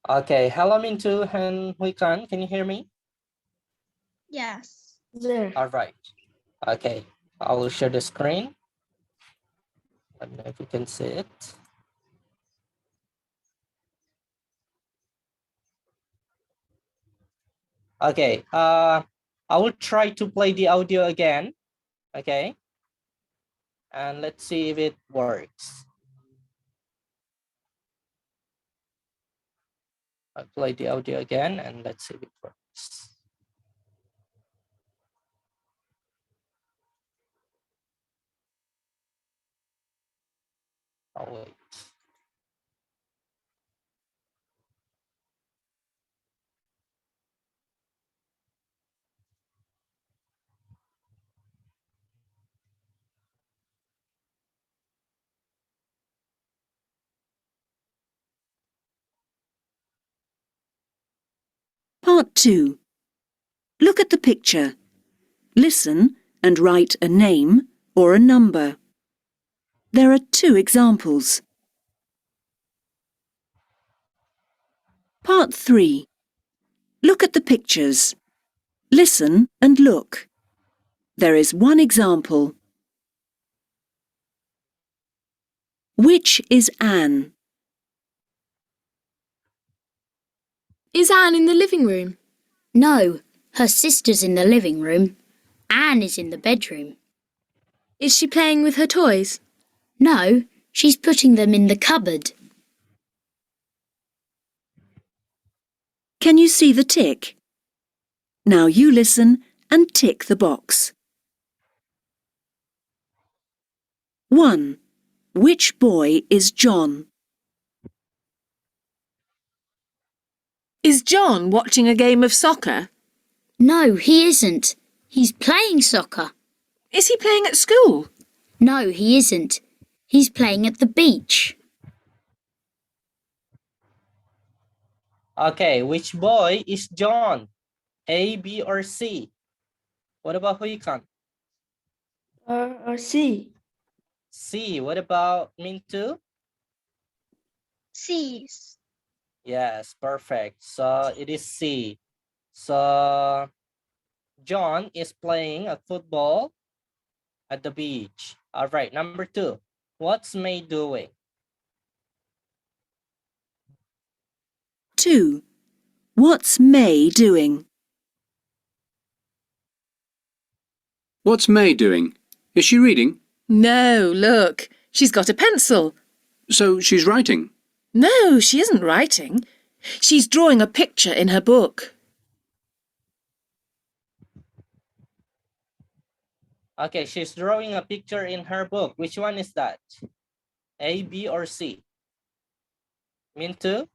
Okay, hello Mintu and Huikan, can you hear me? Yes. There. All right. Okay, I will share the screen. I don't know if you can see it. Okay, I will try to play the audio again. Okay, and let's see if it works. I'll play the audio again and let's see if it works. I'll wait. Part 2. Look at the picture. Listen and write a name or a number. There are 2 examples. Part 3. Look at the pictures. Listen and look. There is 1 example. Which is Anne? Is Anne in the living room? No, her sister's in the living room. Anne is in the bedroom. Is she playing with her toys? No, she's putting them in the cupboard. Can you see the tick? Now you listen and tick the box. 1. Which boy is John? Is John watching a game of soccer? No, he isn't. He's playing soccer. Is he playing at school? No, he isn't. He's playing at the beach. Okay, which boy is John? A, B, or C? What about Huikan? C. C. What about Mintu? C. Yes, perfect. So it is C. So John is playing a football at the beach. All right, number 2. What's May doing? 2. What's May doing? What's May doing? Is she reading? No, look. She's got a pencil. So she's writing. No, she isn't writing. She's drawing a picture in her book. Okay, she's drawing a picture in her book. Which one is that? A, B, or C? Mintu?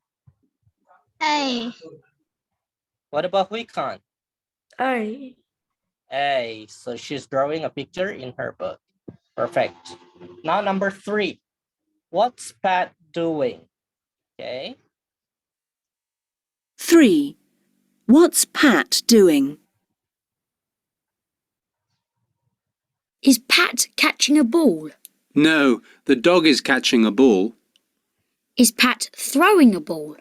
A. What about Huikan? A. A. So she's drawing a picture in her book. Perfect. Now number 3. What's Pat doing? Okay. 3. What's Pat doing? Is Pat catching a ball? No, the dog is catching a ball. Is Pat throwing a ball?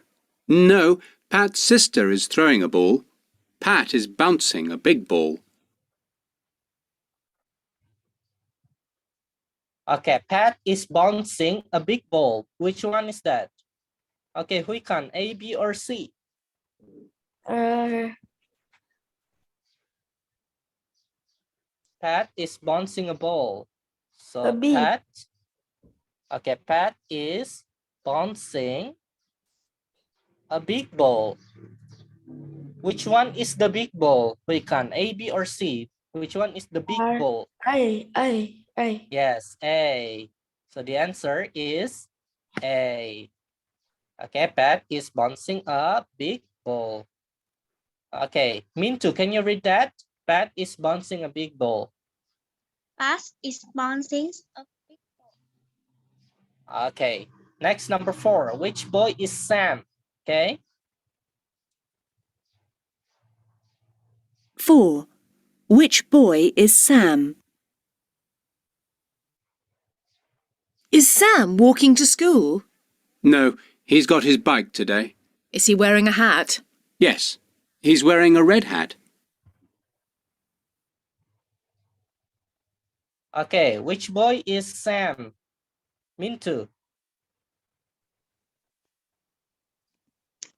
No, Pat's sister is throwing a ball. Pat is bouncing a big ball. Okay, Pat is bouncing a big ball. Which one is that? Okay, Huikan, A, B, or C? Pat is bouncing a ball. So Pat, okay, Pat is bouncing a big ball. Which one is the big ball? Huikan, A, B, or C? Which one is the big ball? A. Yes, A. So the answer is A. Okay, Pat is bouncing a big ball. Okay, Mintu, can you read that? Pat is bouncing a big ball. Pat is bouncing a big ball. Okay, next number 4. Which boy is Sam? Okay. 4. Which boy is Sam? Is Sam walking to school? No, he's got his bike today. Is he wearing a hat? Yes, he's wearing a red hat. Okay, which boy is Sam? Mintu.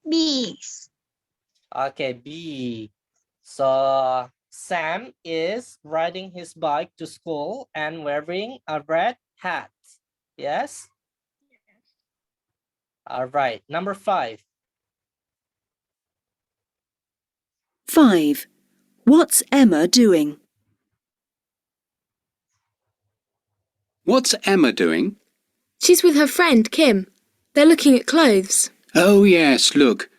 B. Okay, B. So Sam is riding his bike to school and wearing a red hat. Yes? All right, number 5. 5. What's Emma doing? What's Emma doing? She's with her friend, Kim. They're looking at clothes. Oh, yes, look.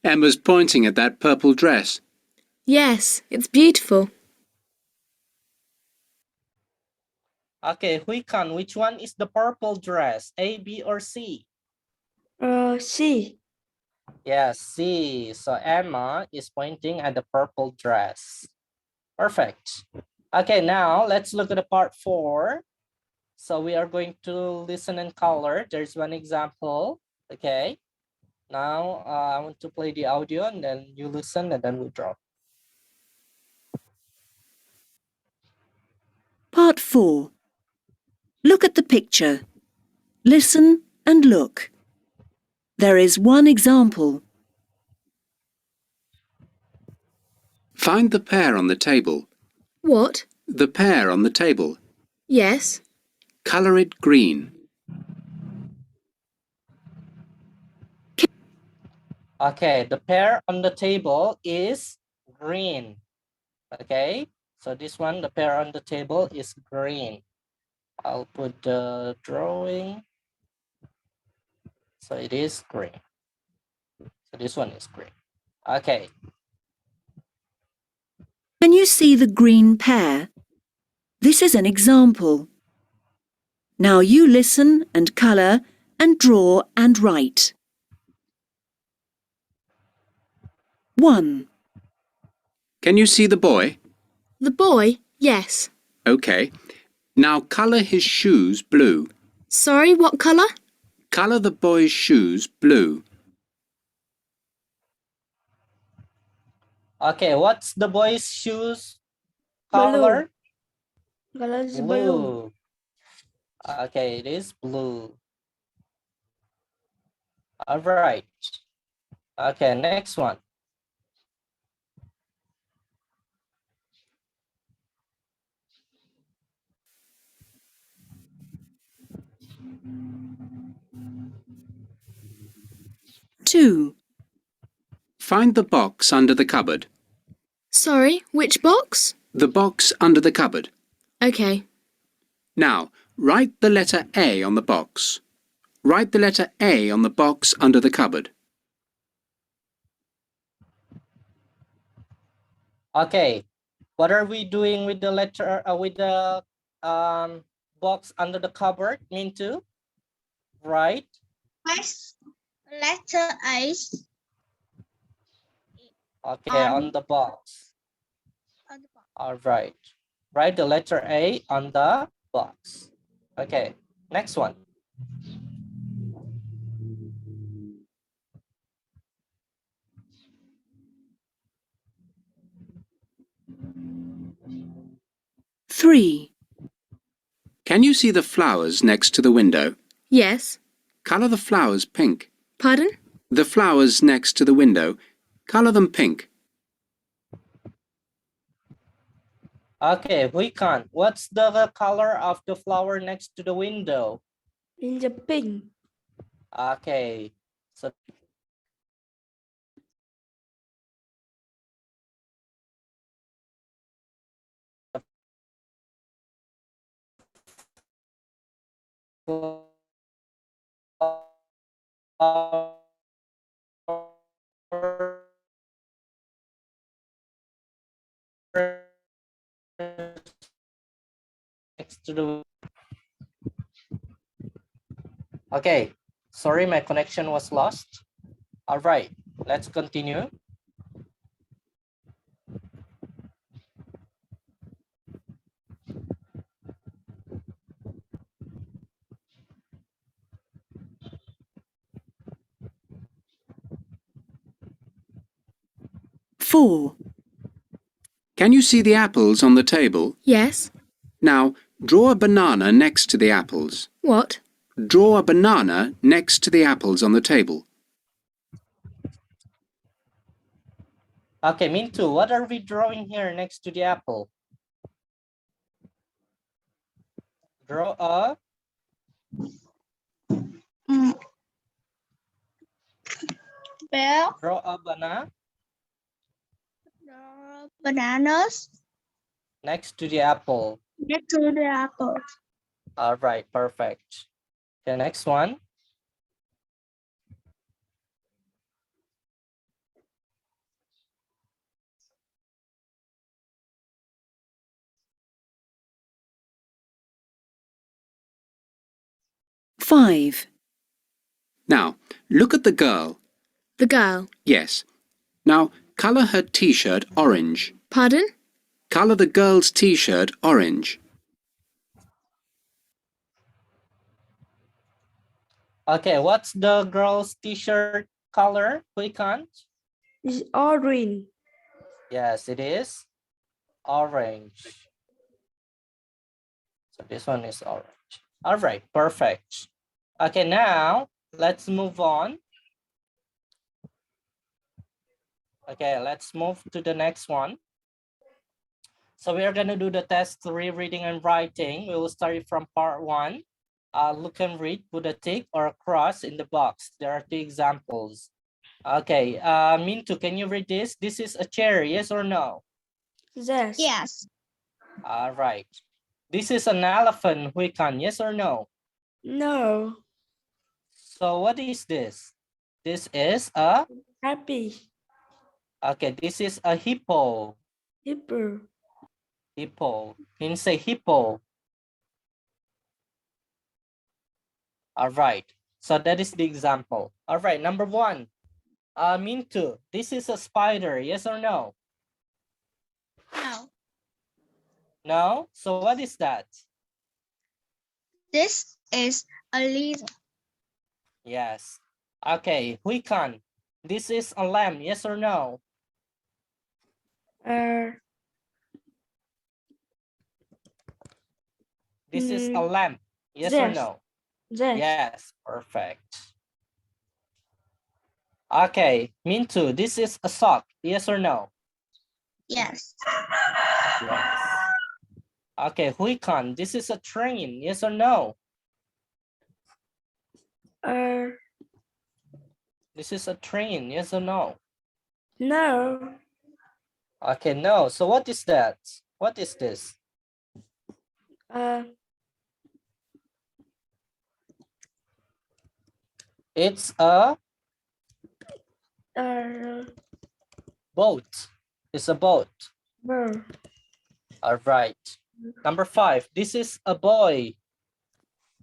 Emma's pointing at that purple dress. Yes, it's beautiful. Okay, Huikan, which one is the purple dress? A, B, or C? C. Yes, C. So Emma is pointing at the purple dress. Perfect. Okay, now let's look at the part 4. So we are going to listen and color. There's one example. Okay. Now I want to play the audio and then you listen and then we draw. Part 4. Look at the picture. Listen and look. There is one example. Find the pear on the table. What? The pear on the table. Yes. Colour it green. Okay, the pear on the table is green. Okay, so this one, the pear on the table is green. I'll put the drawing. So it is green. So this one is green. Okay. Can you see the green pear? This is an example. Now you listen and colour and draw and write. 1. Can you see the boy? The boy? Yes. OK. Now colour his shoes blue. Sorry, what colour? Colour the boy's shoes blue. Okay, what's the boy's shoes color? Color is Blue. Okay, it is blue. All right. Okay, next one. Two. Find the box under the cupboard. Sorry, which box? The box under the cupboard. Okay. Now, write the letter A on the box. Write the letter A on the box under the cupboard. Okay, what are we doing with the letter with the box under the cupboard? Mintu, right? Letter A. Okay, on the box. All right. Write the letter A on the box. Okay, next one. Three. Can you see the flowers next to the window? Yes. Colour the flowers pink. Pardon? The flowers next to the window. Colour them pink. Okay, Huikan, what's the color of the flower next to the window? In the pink. Okay, so next to the okay, sorry, my connection was lost. All right, let's continue. 4. Can you see the apples on the table? Yes. Now, draw a banana next to the apples. What? Draw a banana next to the apples on the table. Okay, Mintu, what are we drawing here next to the apple? Draw a Bell. draw a banana Bananas next to the apple. next to the apple. All right, perfect. The next one. Five. Now, look at the girl. The girl. Yes. Now, colour her t-shirt orange. Pardon? Colour the girl's t-shirt orange. Okay, what's the girl's t-shirt color? Quick on. It's orange. Yes, it is orange. So this one is orange. All right, perfect. Okay, now let's move on. Okay, let's move to the next one. So we are going to do the test 3, reading and writing. We will start from part 1. Look and read, put a tick or a cross in the box. There are 2 examples. Okay, Mintu, can you read this? This is a chair, yes or no? Yes. Yes. All right. This is an elephant, Huikan, yes or no? No. So what is this? This is a, Happy. okay, this is a hippo. Hippo. Hippo. Can you say hippo? All right. So that is the example. All right, number 1. Mintu, this is a spider, yes or no? No. No? So what is that? This is a lizard. Yes. Okay, Huikan, this is a lamb, yes or no? This is a lamp. Yes or Yes. no? Yes. Yes, perfect. Okay, Mintu, this is a sock. Yes or no? Yes. Yes. Okay, Huikan, this is a train. Yes or no? This is a train. Yes or no? No. Okay, no. So what is that? What is this? It's a boat. It's a boat. Bird. All right. Number 5. This is a boy.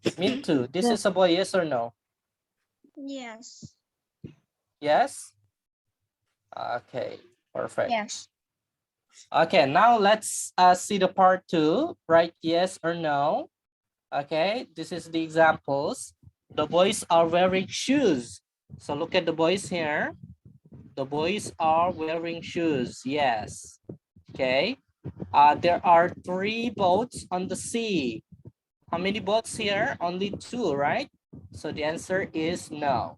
Mintu, this is a boy. Yes or no? Yes. Yes? Okay, perfect. Yes. Okay, now let's see the part 2. Write yes or no. Okay, this is the examples. The boys are wearing shoes. So look at the boys here. The boys are wearing shoes. Yes. Okay. There are 3 boats on the sea. How many boats here? Only 2, right? So the answer is no.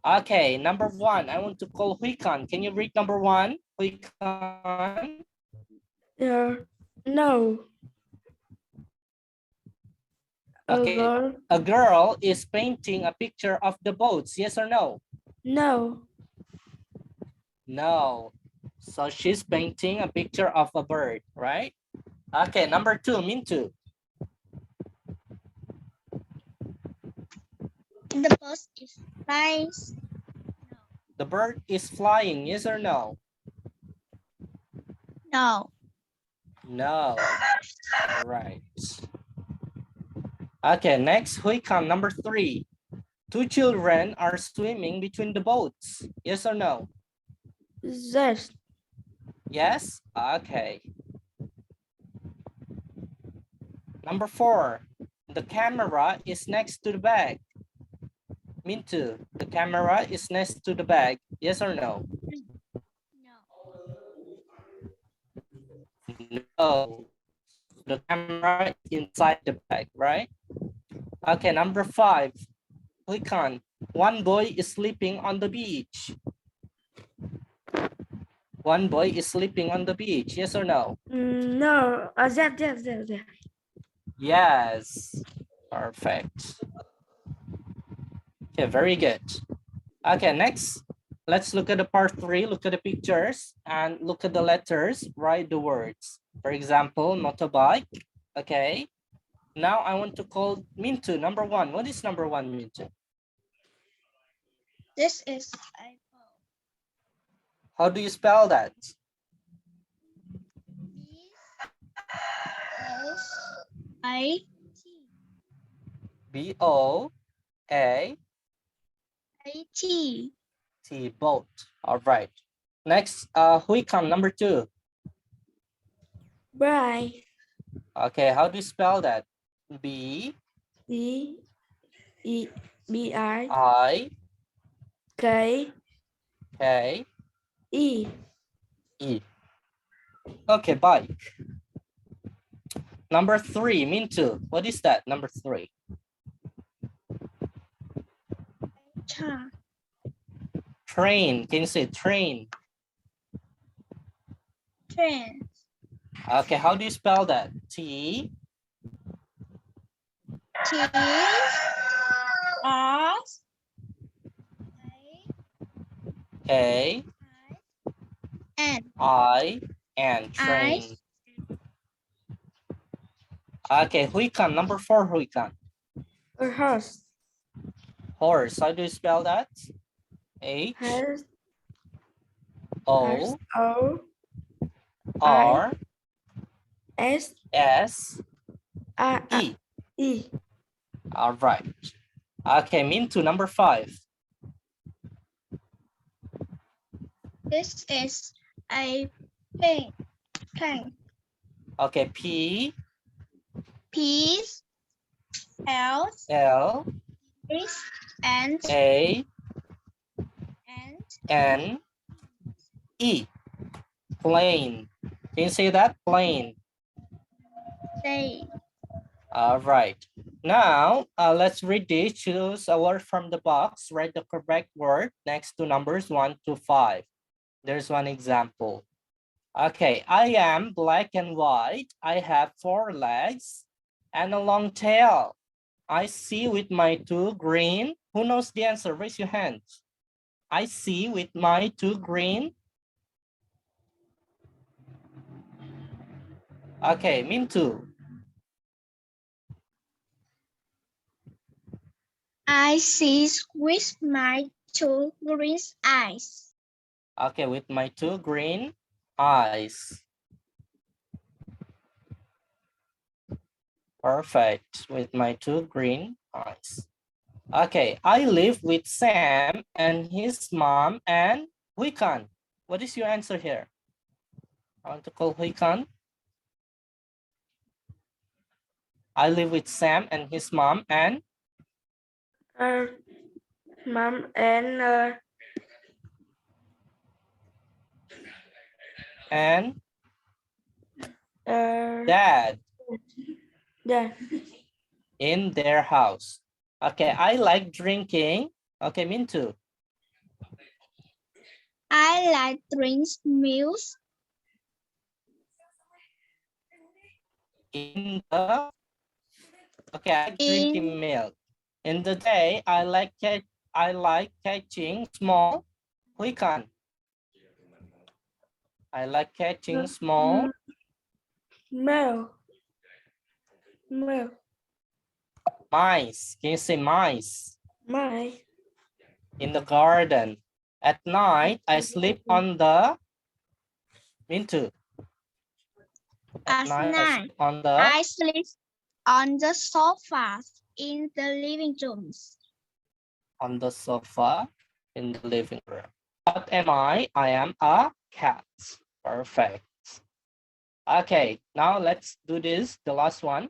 Okay, number 1. I want to call Huikan. Can you read number 1? Huikan. No. Okay. A girl is painting a picture of the boats. Yes or no? No. No. So she's painting a picture of a bird, right? Okay, number 2, Mintu. The bus is nice. The bird is flying. Yes or no? No. No. All right. Okay, next, Huikan, number 3. 2 children are swimming between the boats. Yes or no? Yes. Yes? Okay. Number 4. The camera is next to the bag. Mintu, the camera is next to the bag. Yes or no? No. No. The camera is inside the bag, right? Okay, number 5. Click on. One boy is sleeping on the beach. One boy is sleeping on the beach. Yes or no? No. There. Yes. Perfect. Okay, very good. Okay, next. Let's look at the part 3. Look at the pictures and look at the letters. Write the words. For example, motorbike. Okay. Now I want to call Mintu. Number 1. What is number 1, Mintu? This is a How do you spell that? A B-O-A-T, T. boat. All right. Next, Huikam, number 2. Bye. Okay, how do you spell that? B D E B I I K K E. E. Okay, bike. Number 3, Mintu. What is that? Number 3. Cha. Train. Can you say train? Train. Okay, how do you spell that? T T. S. A N. I N. Train. Okay, Huikam, number 4, Huikam. A horse. Horse. How do you spell that? H H O O R S S I E. E. All right. Okay, Mintu, number 5. This is a pen. Pen. Okay, P P. L. L S. And. A And. N E. Plane. Can you say that? Plane. Say. All right. Now, let's read this. Choose a word from the box. Write the correct word next to numbers 1 to 5. There's one example. Okay, I am black and white. I have 4 legs and a long tail. I see with my 2 green. Who knows the answer? Raise your hand. I see with my 2 green. Okay, Mintu. I see with my 2 green eyes. Okay, with my 2 green eyes. Perfect, with my 2 green eyes. Okay, I live with Sam and his mom and Huikan. What is your answer here? I want to call Huikan. I live with Sam and his mom and Mom and dad yeah. in their house. Okay, I like drinking. Okay, Mintu. I like drinks milk In the okay, I like drinking milk. In the day, I like catching small. Huikan. I like catching small. Milk. Mice. Can you say mice? My. In the garden. At night, I sleep on the Mintu. At night. I sleep on the sofa in the living rooms. on the sofa in the living room. What am I? I am a cat. Perfect. Okay, now let's do this, the last one.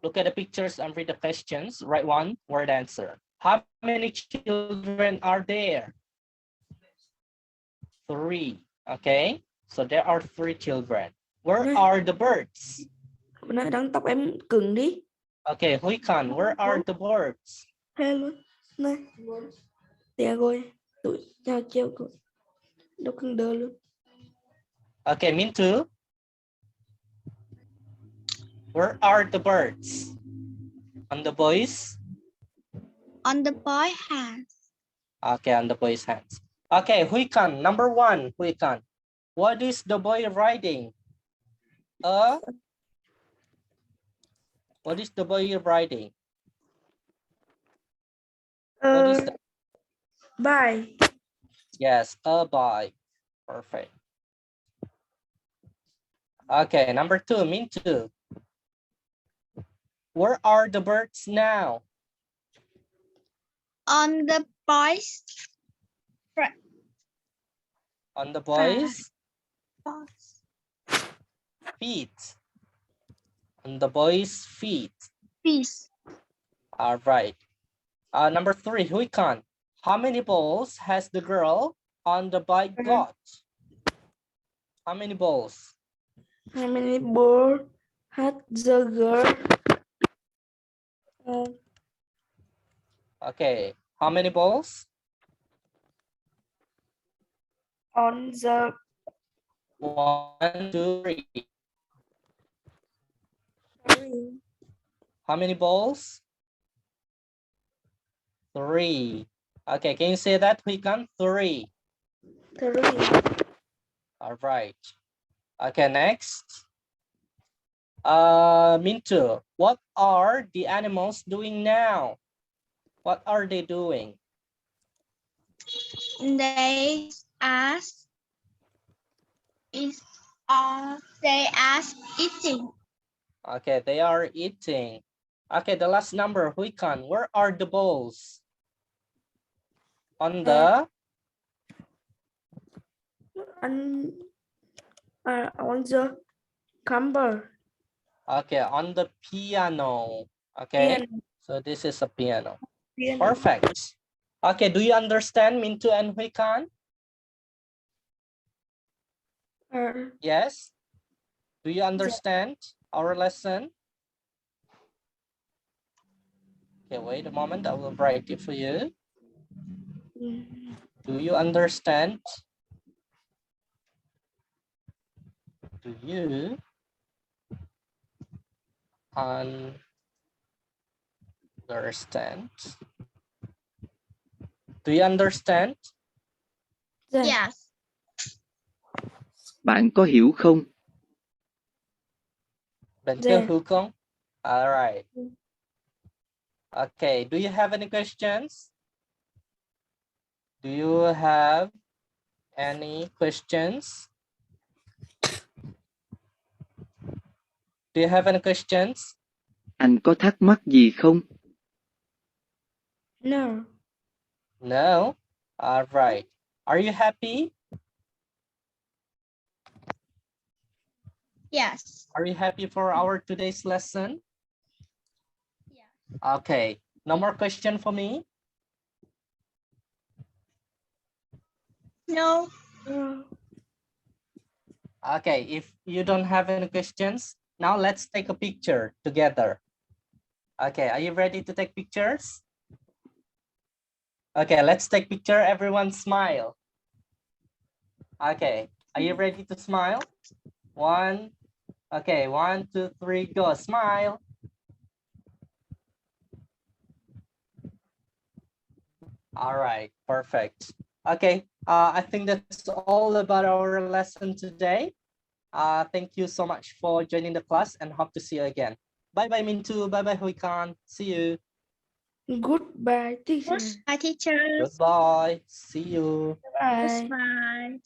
Look at the pictures and read the questions. Write one word answer. How many children are there? 3. Okay, so there are 3 children. Where Nè. are the birds? Bữa nay đóng tóc em cứng đi. Okay, Huy Khan, where are the birds? Hay luôn. Này. Tè rồi. Tụi chào chiều rồi. Đâu cứng đơ luôn. Okay, Mintu. Where are the birds? On the boys? On the boy hands. Okay, on the boys' hands. Okay, Huy Khan, number 1, Huy Khan. What is the boy riding? What is the boy riding? What is the... Bye. Yes, a bike. Perfect. Okay, number 2, Mintu. Where are the birds now? On the boys. On the boys' feet. On the boys' feet. Peace. All right. Number 3, Huy Khan. How many balls has the girl on the bike got? How many balls? How many balls had the girl? Okay, how many balls? On the 1, 2, 3. three. How many balls? 3. Okay, can you say that, Huy Khan? 3. All right. Okay, next. Mintu, what are the animals doing now? What are they doing? They ask eating. Okay, they are eating. Okay, the last number, Huy Khan, where are the balls? On the? On the camber. Okay, on the piano. Okay, Piano. so this is a piano. Piano. Perfect. Okay, do you understand Mintu and Huy Khan? Yes? Do you understand our lesson? Okay, wait a moment, I will write it for you. Do you understand? Do you understand? Do you understand? Yes. Bạn có hiểu không? Bạn có hiểu không? All right. Okay, do you have any questions? Do you have any questions? Do you have any questions? Anh có thắc mắc gì không? No. No? All right. Are you happy? Yes. Are you happy for our today's lesson? Yeah. Okay. No more question for me? No. Okay, if you don't have any questions, now let's take a picture together. Okay, are you ready to take pictures? Okay, let's take picture. Everyone smile. Okay, are you ready to smile? 1, okay, 1, 2, 3, go. Smile. All right, perfect. Okay, I think that's all about our lesson today. Thank you so much for joining the class and hope to see you again. Bye-bye, Mintu. Bye-bye, Huy Khan. See you. Goodbye, teacher. Goodbye, teachers. Goodbye. See you. Bye. Goodbye.